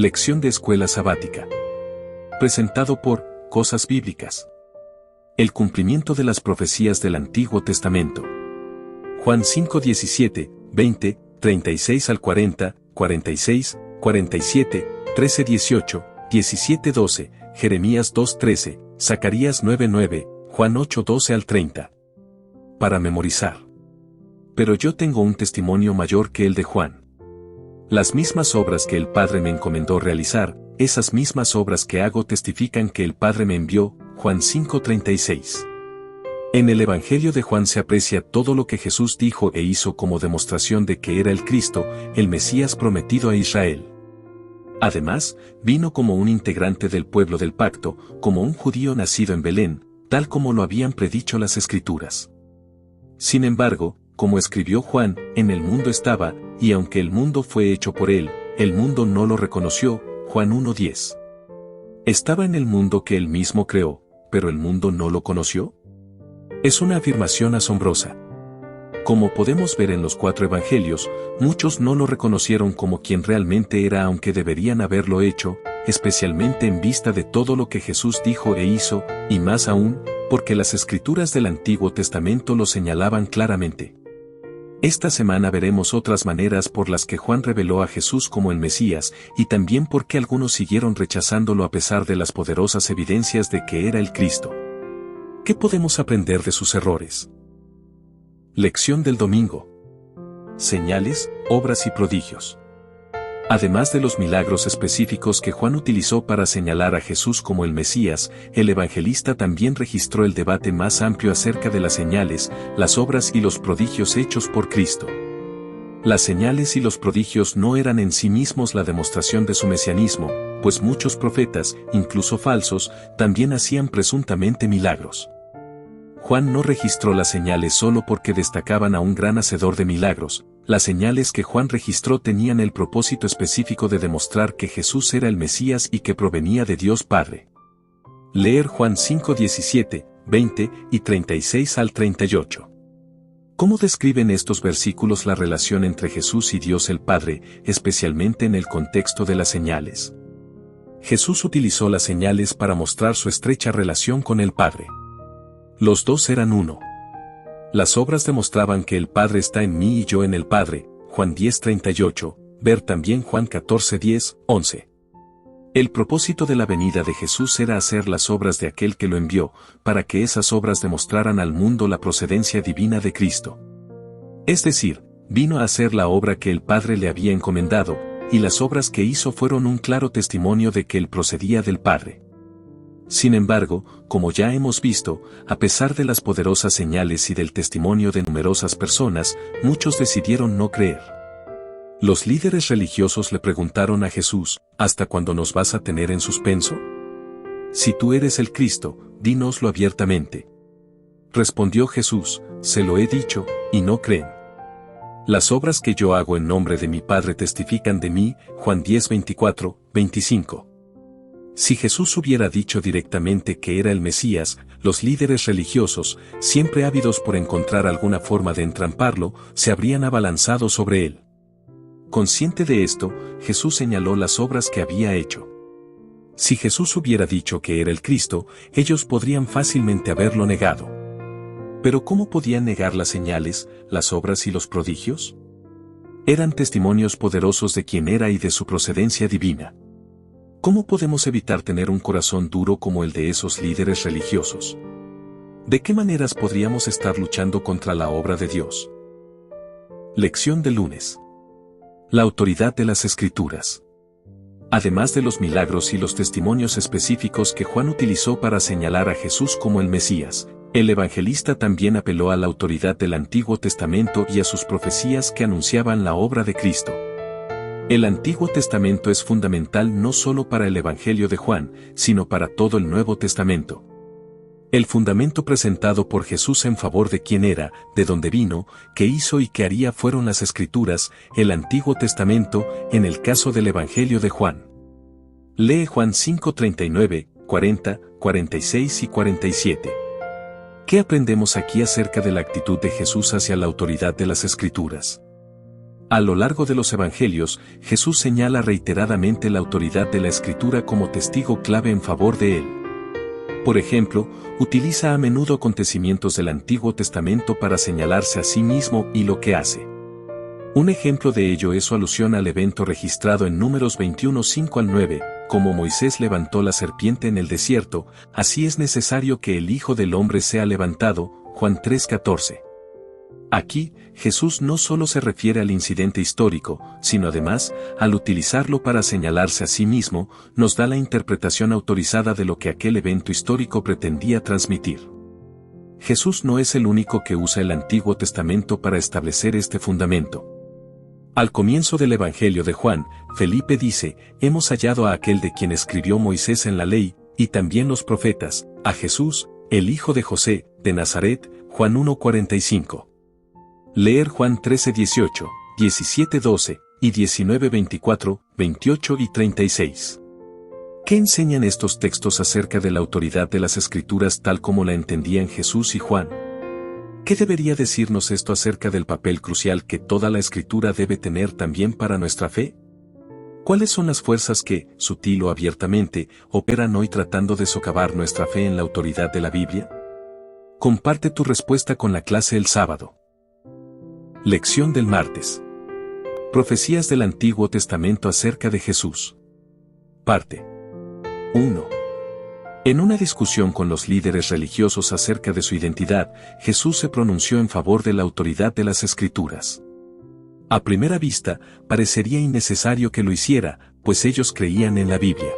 Lección de escuela sabática. Presentado por Cosas Bíblicas. El cumplimiento de las profecías del Antiguo Testamento. Juan 5:17, 20, 36 al 40, 46, 47, 13:18, 17:12, Jeremías 2:13, Zacarías 9:9, Juan 8:12 al 30. Para memorizar. Pero yo tengo un testimonio mayor que el de Juan. Las mismas obras que el Padre me encomendó realizar, esas mismas obras que hago testifican que el Padre me envió. Juan 5:36. En el Evangelio de Juan se aprecia todo lo que Jesús dijo e hizo como demostración de que era el Cristo, el Mesías prometido a Israel. Además, vino como un integrante del pueblo del pacto, como un judío nacido en Belén, tal como lo habían predicho las Escrituras. Sin embargo, como escribió Juan, en el mundo estaba, y aunque el mundo fue hecho por él, el mundo no lo reconoció. Juan 1:10. ¿Estaba en el mundo que él mismo creó, pero el mundo no lo conoció? Es una afirmación asombrosa. Como podemos ver en los 4 evangelios, muchos no lo reconocieron como quien realmente era, aunque deberían haberlo hecho, especialmente en vista de todo lo que Jesús dijo e hizo, y más aún, porque las Escrituras del Antiguo Testamento lo señalaban claramente. Esta semana veremos otras maneras por las que Juan reveló a Jesús como el Mesías, y también por qué algunos siguieron rechazándolo a pesar de las poderosas evidencias de que era el Cristo. ¿Qué podemos aprender de sus errores? Lección del domingo. Señales, obras y prodigios. Además de los milagros específicos que Juan utilizó para señalar a Jesús como el Mesías, el evangelista también registró el debate más amplio acerca de las señales, las obras y los prodigios hechos por Cristo. Las señales y los prodigios no eran en sí mismos la demostración de su mesianismo, pues muchos profetas, incluso falsos, también hacían presuntamente milagros. Juan no registró las señales solo porque destacaban a un gran hacedor de milagros. Las señales que Juan registró tenían el propósito específico de demostrar que Jesús era el Mesías y que provenía de Dios Padre. Leer Juan 5:17, 20 y 36 al 38. ¿Cómo describen estos versículos la relación entre Jesús y Dios el Padre, especialmente en el contexto de las señales? Jesús utilizó las señales para mostrar su estrecha relación con el Padre. Los dos eran uno. Las obras demostraban que el Padre está en mí y yo en el Padre, Juan 10:38, ver también Juan 14:10, 11. El propósito de la venida de Jesús era hacer las obras de aquel que lo envió, para que esas obras demostraran al mundo la procedencia divina de Cristo. Es decir, vino a hacer la obra que el Padre le había encomendado, y las obras que hizo fueron un claro testimonio de que él procedía del Padre. Sin embargo, como ya hemos visto, a pesar de las poderosas señales y del testimonio de numerosas personas, muchos decidieron no creer. Los líderes religiosos le preguntaron a Jesús, ¿hasta cuándo nos vas a tener en suspenso? Si tú eres el Cristo, dínoslo abiertamente. Respondió Jesús, se lo he dicho, y no creen. Las obras que yo hago en nombre de mi Padre testifican de mí. Juan 10:24, 25. Si Jesús hubiera dicho directamente que era el Mesías, los líderes religiosos, siempre ávidos por encontrar alguna forma de entramparlo, se habrían abalanzado sobre él. Consciente de esto, Jesús señaló las obras que había hecho. Si Jesús hubiera dicho que era el Cristo, ellos podrían fácilmente haberlo negado. Pero ¿cómo podían negar las señales, las obras y los prodigios? Eran testimonios poderosos de quién era y de su procedencia divina. ¿Cómo podemos evitar tener un corazón duro como el de esos líderes religiosos? ¿De qué maneras podríamos estar luchando contra la obra de Dios? Lección del lunes. La autoridad de las Escrituras. Además de los milagros y los testimonios específicos que Juan utilizó para señalar a Jesús como el Mesías, el evangelista también apeló a la autoridad del Antiguo Testamento y a sus profecías que anunciaban la obra de Cristo. El Antiguo Testamento es fundamental no solo para el Evangelio de Juan, sino para todo el Nuevo Testamento. El fundamento presentado por Jesús en favor de quién era, de dónde vino, qué hizo y qué haría fueron las Escrituras, el Antiguo Testamento, en el caso del Evangelio de Juan. Lee Juan 5:39, 40, 46 y 47. ¿Qué aprendemos aquí acerca de la actitud de Jesús hacia la autoridad de las Escrituras? A lo largo de los evangelios, Jesús señala reiteradamente la autoridad de la Escritura como testigo clave en favor de él. Por ejemplo, utiliza a menudo acontecimientos del Antiguo Testamento para señalarse a sí mismo y lo que hace. Un ejemplo de ello es su alusión al evento registrado en Números 21, 5 al 9, como Moisés levantó la serpiente en el desierto, así es necesario que el Hijo del Hombre sea levantado, Juan 3:14. Aquí, Jesús no solo se refiere al incidente histórico, sino además, al utilizarlo para señalarse a sí mismo, nos da la interpretación autorizada de lo que aquel evento histórico pretendía transmitir. Jesús no es el único que usa el Antiguo Testamento para establecer este fundamento. Al comienzo del Evangelio de Juan, Felipe dice, hemos hallado a aquel de quien escribió Moisés en la ley, y también los profetas, a Jesús, el hijo de José, de Nazaret, Juan 1:45. Leer Juan 13:18, 17:12, y 19:24, 28 y 36. ¿Qué enseñan estos textos acerca de la autoridad de las Escrituras tal como la entendían Jesús y Juan? ¿Qué debería decirnos esto acerca del papel crucial que toda la Escritura debe tener también para nuestra fe? ¿Cuáles son las fuerzas que, sutil o abiertamente, operan hoy tratando de socavar nuestra fe en la autoridad de la Biblia? Comparte tu respuesta con la clase el sábado. Lección del martes. Profecías del Antiguo Testamento acerca de Jesús. Parte 1. En una discusión con los líderes religiosos acerca de su identidad, Jesús se pronunció en favor de la autoridad de las Escrituras. A primera vista, parecería innecesario que lo hiciera, pues ellos creían en la Biblia.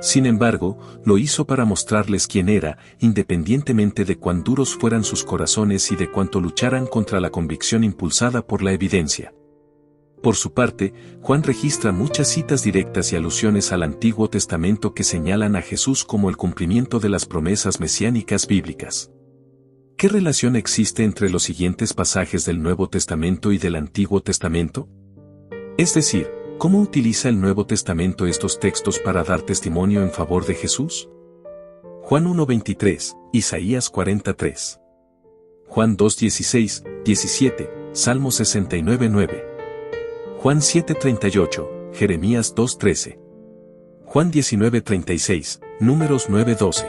Sin embargo, lo hizo para mostrarles quién era, independientemente de cuán duros fueran sus corazones y de cuánto lucharan contra la convicción impulsada por la evidencia. Por su parte, Juan registra muchas citas directas y alusiones al Antiguo Testamento que señalan a Jesús como el cumplimiento de las promesas mesiánicas bíblicas. ¿Qué relación existe entre los siguientes pasajes del Nuevo Testamento y del Antiguo Testamento? Es decir, ¿cómo utiliza el Nuevo Testamento estos textos para dar testimonio en favor de Jesús? Juan 1:23, Isaías 43. Juan 2:16, 17, Salmo 69:9. Juan 7:38, Jeremías 2:13. Juan 19:36, Números 9:12.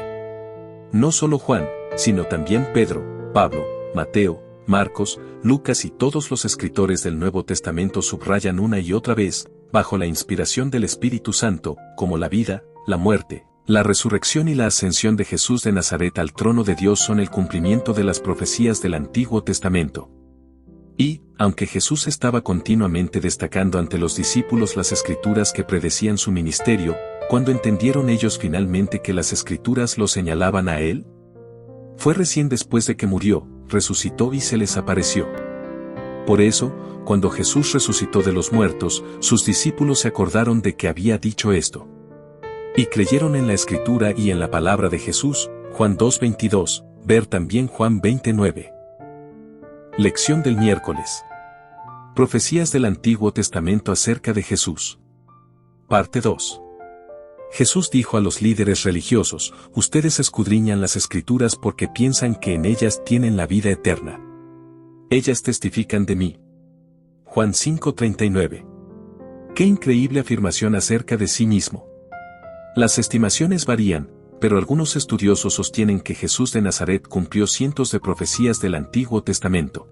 No solo Juan, sino también Pedro, Pablo, Mateo, Marcos, Lucas y todos los escritores del Nuevo Testamento subrayan una y otra vez, bajo la inspiración del Espíritu Santo, como la vida, la muerte, la resurrección y la ascensión de Jesús de Nazaret al trono de Dios son el cumplimiento de las profecías del Antiguo Testamento. Y, aunque Jesús estaba continuamente destacando ante los discípulos las escrituras que predecían su ministerio, ¿cuándo entendieron ellos finalmente que las escrituras lo señalaban a él? Fue recién después de que murió, resucitó y se les apareció. Por eso, cuando Jesús resucitó de los muertos, sus discípulos se acordaron de que había dicho esto. Y creyeron en la Escritura y en la palabra de Jesús, Juan 2:22, ver también Juan 20:9. Lección del miércoles. Profecías del Antiguo Testamento acerca de Jesús. Parte 2. Jesús dijo a los líderes religiosos, ustedes escudriñan las Escrituras porque piensan que en ellas tienen la vida eterna. Ellas testifican de mí. Juan 5:39. Qué increíble afirmación acerca de sí mismo. Las estimaciones varían, pero algunos estudiosos sostienen que Jesús de Nazaret cumplió cientos de profecías del Antiguo Testamento.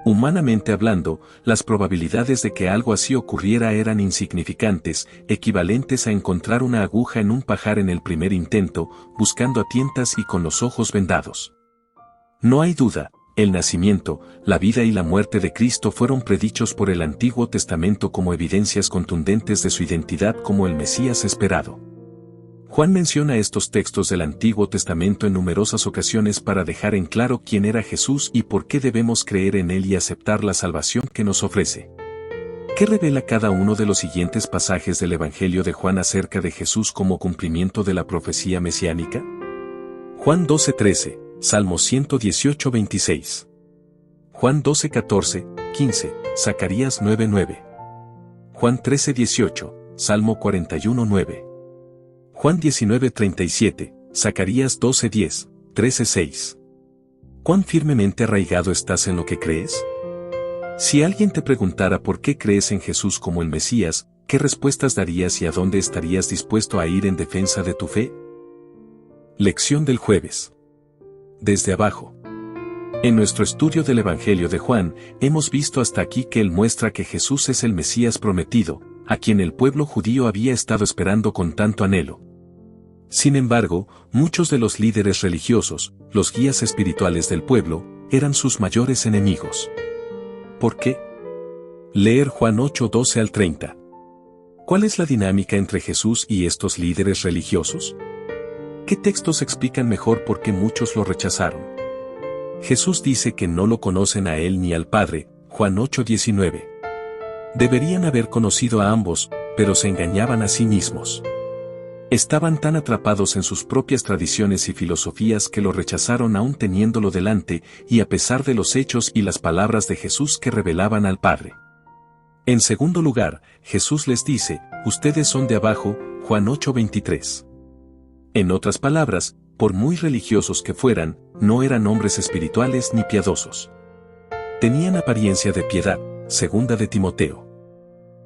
Humanamente hablando, las probabilidades de que algo así ocurriera eran insignificantes, equivalentes a encontrar una aguja en un pajar en el primer intento, buscando a tientas y con los ojos vendados. No hay duda, el nacimiento, la vida y la muerte de Cristo fueron predichos por el Antiguo Testamento como evidencias contundentes de su identidad como el Mesías esperado. Juan menciona estos textos del Antiguo Testamento en numerosas ocasiones para dejar en claro quién era Jesús y por qué debemos creer en él y aceptar la salvación que nos ofrece. ¿Qué revela cada uno de los siguientes pasajes del Evangelio de Juan acerca de Jesús como cumplimiento de la profecía mesiánica? Juan 12:13, Salmo 118:26. Juan 12:14, 15, Zacarías 9:9. Juan 13:18, Salmo 41:9. Juan 19:37, Zacarías 12:10, 13:6. ¿Cuán firmemente arraigado estás en lo que crees? Si alguien te preguntara por qué crees en Jesús como el Mesías, ¿qué respuestas darías y a dónde estarías dispuesto a ir en defensa de tu fe? Lección del jueves. Desde abajo. En nuestro estudio del Evangelio de Juan, hemos visto hasta aquí que él muestra que Jesús es el Mesías prometido, a quien el pueblo judío había estado esperando con tanto anhelo. Sin embargo, muchos de los líderes religiosos, los guías espirituales del pueblo, eran sus mayores enemigos. ¿Por qué? Leer Juan 8:12 al 30. ¿Cuál es la dinámica entre Jesús y estos líderes religiosos? ¿Qué textos explican mejor por qué muchos lo rechazaron? Jesús dice que no lo conocen a él ni al Padre, Juan 8:19. Deberían haber conocido a ambos, pero se engañaban a sí mismos. Estaban tan atrapados en sus propias tradiciones y filosofías que lo rechazaron aún teniéndolo delante y a pesar de los hechos y las palabras de Jesús que revelaban al Padre. En segundo lugar, Jesús les dice, ustedes son de abajo, Juan 8:23. En otras palabras, por muy religiosos que fueran, no eran hombres espirituales ni piadosos. Tenían apariencia de piedad, segunda de Timoteo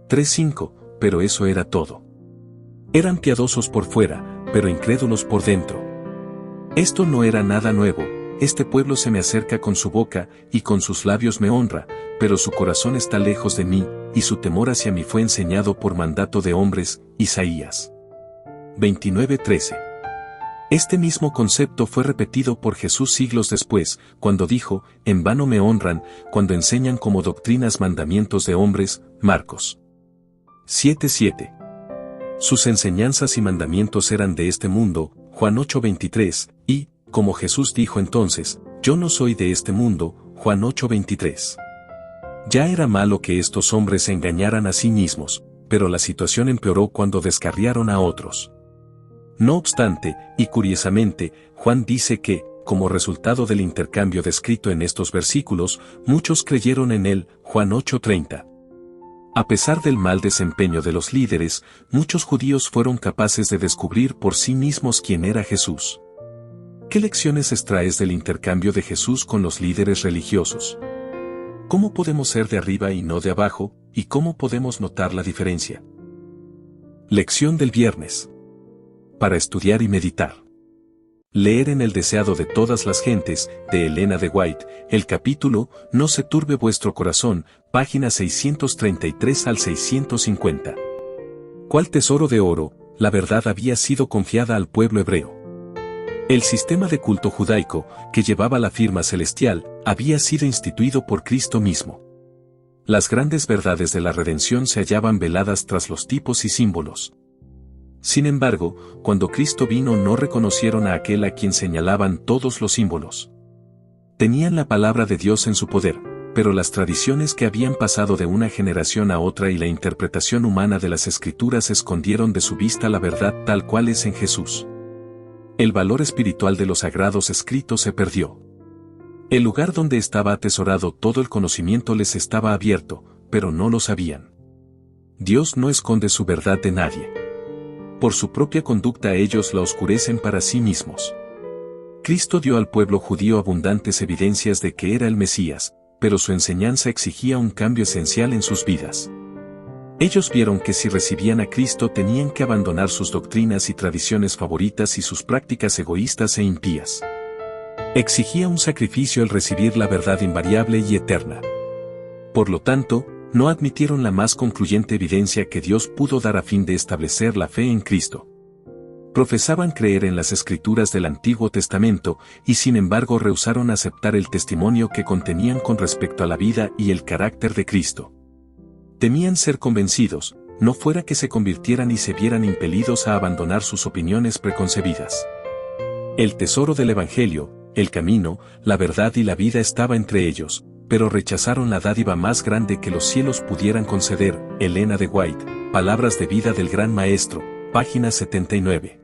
3:5, pero eso era todo. Eran piadosos por fuera, pero incrédulos por dentro. Esto no era nada nuevo, este pueblo se me acerca con su boca y con sus labios me honra, pero su corazón está lejos de mí, y su temor hacia mí fue enseñado por mandato de hombres, Isaías 29:13. Este mismo concepto fue repetido por Jesús siglos después, cuando dijo, en vano me honran, cuando enseñan como doctrinas mandamientos de hombres, Marcos 7:7. Sus enseñanzas y mandamientos eran de este mundo, Juan 8:23, y, como Jesús dijo entonces, yo no soy de este mundo, Juan 8:23. Ya era malo que estos hombres se engañaran a sí mismos, pero la situación empeoró cuando descarriaron a otros. No obstante, y curiosamente, Juan dice que, como resultado del intercambio descrito en estos versículos, muchos creyeron en él, Juan 8:30. A pesar del mal desempeño de los líderes, muchos judíos fueron capaces de descubrir por sí mismos quién era Jesús. ¿Qué lecciones extraes del intercambio de Jesús con los líderes religiosos? ¿Cómo podemos ser de arriba y no de abajo, y cómo podemos notar la diferencia? Lección del viernes. Para estudiar y meditar. Leer en El deseado de todas las gentes, de Elena de White, el capítulo, No se turbe vuestro corazón, páginas 633 al 650. ¿Cuál tesoro de oro, la verdad había sido confiada al pueblo hebreo? El sistema de culto judaico, que llevaba la firma celestial, había sido instituido por Cristo mismo. Las grandes verdades de la redención se hallaban veladas tras los tipos y símbolos. Sin embargo, cuando Cristo vino no reconocieron a aquel a quien señalaban todos los símbolos. Tenían la palabra de Dios en su poder, pero las tradiciones que habían pasado de una generación a otra y la interpretación humana de las Escrituras escondieron de su vista la verdad tal cual es en Jesús. El valor espiritual de los sagrados escritos se perdió. El lugar donde estaba atesorado todo el conocimiento les estaba abierto, pero no lo sabían. Dios no esconde su verdad de nadie. Por su propia conducta ellos la oscurecen para sí mismos. Cristo dio al pueblo judío abundantes evidencias de que era el Mesías, pero su enseñanza exigía un cambio esencial en sus vidas. Ellos vieron que si recibían a Cristo tenían que abandonar sus doctrinas y tradiciones favoritas y sus prácticas egoístas e impías. Exigía un sacrificio el recibir la verdad invariable y eterna. Por lo tanto, no admitieron la más concluyente evidencia que Dios pudo dar a fin de establecer la fe en Cristo. Profesaban creer en las Escrituras del Antiguo Testamento, y sin embargo rehusaron aceptar el testimonio que contenían con respecto a la vida y el carácter de Cristo. Temían ser convencidos, no fuera que se convirtieran y se vieran impelidos a abandonar sus opiniones preconcebidas. El tesoro del Evangelio, el camino, la verdad y la vida estaba entre ellos, pero rechazaron la dádiva más grande que los cielos pudieran conceder. Elena de White, Palabras de vida del Gran Maestro, página 79.